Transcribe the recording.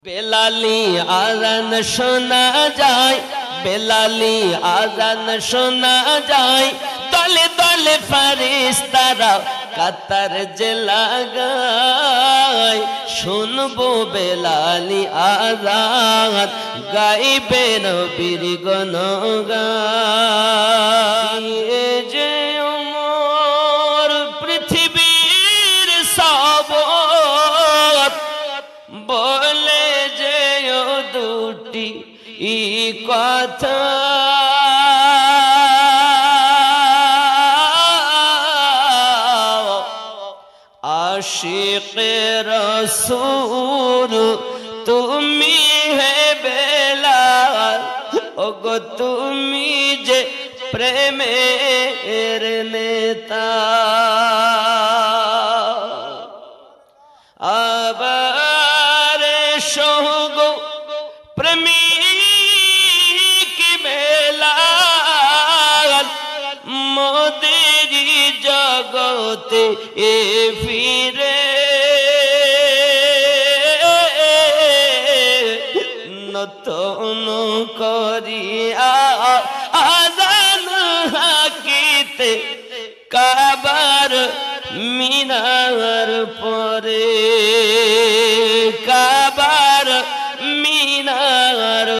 বেলালি আজান শোনা যায়, বেলালি আজান শোনা যায়, দলে দলে ফেরেশতারা কাতার যে লাগায়। শুনবো বেলালি আজান, গাইবে নবীর গুণগান। এ যে ওমর পৃথিবীর সবর, বলে যে ও দুটি কথা, আশিকে রসূল তুমি হে বেলাল, ওগো তুমি যে প্রেমের নেতা। আবার সহগো প্রেমিক বেলাল, মোদের জগতে এ ফিরে নতুন করিয়া আজান হাকিতে কাবার মিনার পরে।